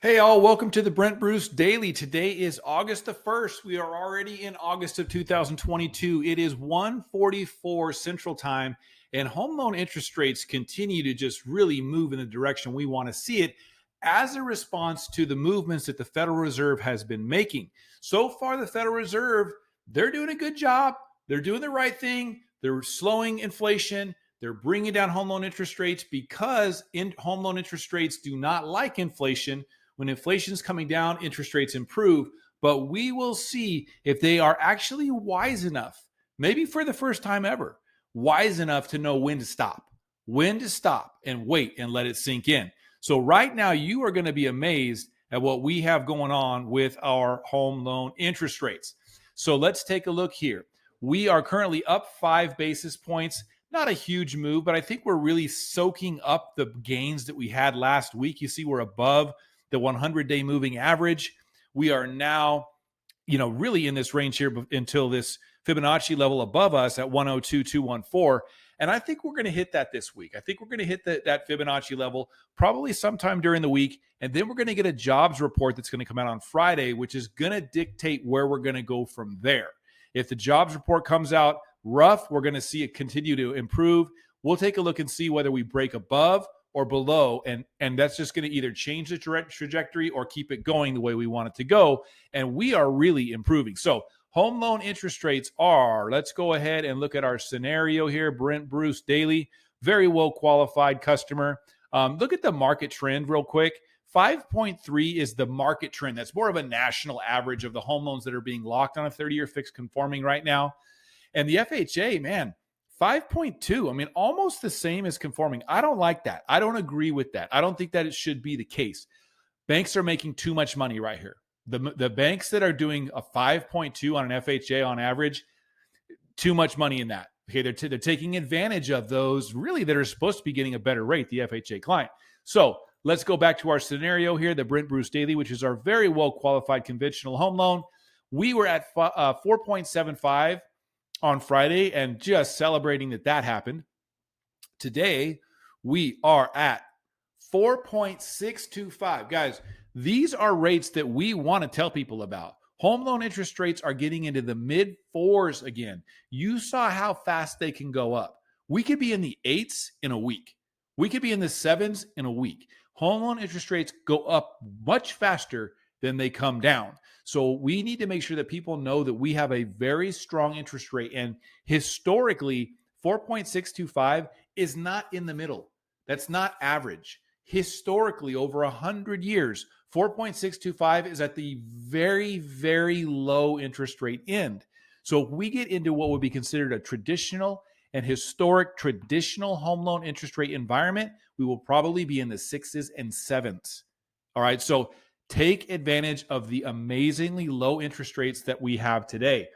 Hey, all, welcome to the Brent Bruce Daily. Today is August the 1st. We are already in August of 2022. It is 1:44 Central Time, and home loan interest rates continue to just really move in the direction we want to see it as a response to the movements that the Federal Reserve has been making. So far, the Federal Reserve, they're doing a good job. They're doing the right thing. They're slowing inflation. They're bringing down home loan interest rates because home loan interest rates do not like inflation. When inflation is coming down, interest rates improve, but we will see if they are actually wise enough, maybe for the first time ever, wise enough to know when to stop and wait and let it sink in. So right now, you are going to be amazed at what we have going on with our home loan interest rates. So let's take a look here. We are currently up 5 basis points. Not a huge move, but I think we're really soaking up the gains that we had last week. You see, we're above the 100-day moving average. We are now, really in this range here until this Fibonacci level above us at 102,214. And I think we're going to hit that this week. I think we're going to hit that Fibonacci level probably sometime during the week. And then we're going to get a jobs report that's going to come out on Friday, which is going to dictate where we're going to go from there. If the jobs report comes out rough, we're going to see it continue to improve. We'll take a look and see whether we break above or below, and that's just going to either change the trajectory or keep it going the way we want it to go. And we are really improving. So home loan interest rates are, let's go ahead and look at our scenario here. Brent Bruce Daily, very well qualified customer. Look at the market trend real quick. 5.3 is the market trend. That's more of a national average of the home loans that are being locked on a 30-year fixed conforming right now. And the FHA, man, 5.2, I mean, almost the same as conforming. I don't like that. I don't agree with that. I don't think that it should be the case. Banks are making too much money right here. The banks that are doing a 5.2 on an FHA on average, too much money in that. Okay, they're taking advantage of those really that are supposed to be getting a better rate, the FHA client. So let's go back to our scenario here, the Brent Bruce Daily, which is our very well qualified conventional home loan. We were at 4.75 on Friday and just celebrating that happened. Today, we are at 4.625. Guys, these are rates that we want to tell people about. Home loan interest rates are getting into the mid fours again. You saw how fast they can go up. We could be in the 8s in a week. We could be in the 7s in a week. Home loan interest rates go up much faster than they come down. So we need to make sure that people know that we have a very strong interest rate. And historically, 4.625 is not in the middle. That's not average. Historically, over 100 years, 4.625 is at the very, very low interest rate end. So if we get into what would be considered a traditional and historic traditional home loan interest rate environment, we will probably be in the 6s and 7s. All right. So take advantage of the amazingly low interest rates that we have today.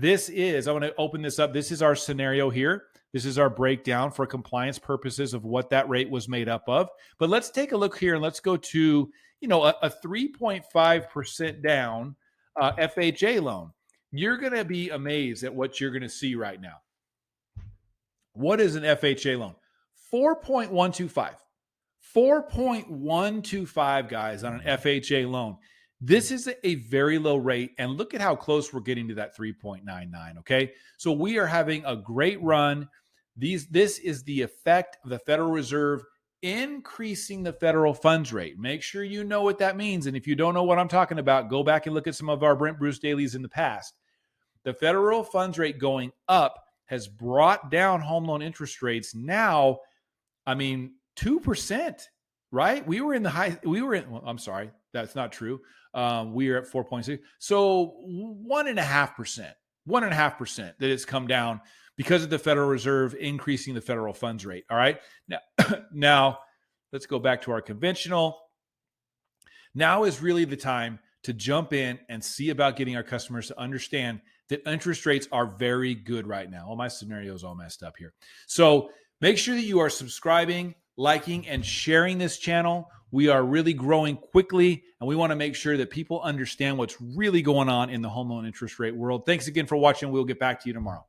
I want to open this up. This is our scenario here. This is our breakdown for compliance purposes of what that rate was made up of. But let's take a look here and let's go to, a 3.5% down FHA loan. You're going to be amazed at what you're going to see right now. What is an FHA loan? 4.125. 4.125, guys, on an FHA loan. This is a very low rate, and look at how close we're getting to that 3.99, okay? So we are having a great run. This is the effect of the Federal Reserve increasing the federal funds rate. Make sure you know what that means, and if you don't know what I'm talking about, go back and look at some of our Brent Bruce Dailies in the past. The federal funds rate going up has brought down home loan interest rates now, 2%, right? I'm sorry, that's not true. We are at 4.6. So 1.5%, 1.5% that it's come down because of the Federal Reserve increasing the federal funds rate. All right. Now let's go back to our conventional. Now is really the time to jump in and see about getting our customers to understand that interest rates are very good right now. Oh, my scenario is all messed up here. So make sure that you are subscribing, liking, and sharing this channel. We are really growing quickly, and we want to make sure that people understand what's really going on in the home loan interest rate world. Thanks again for watching. We'll get back to you tomorrow.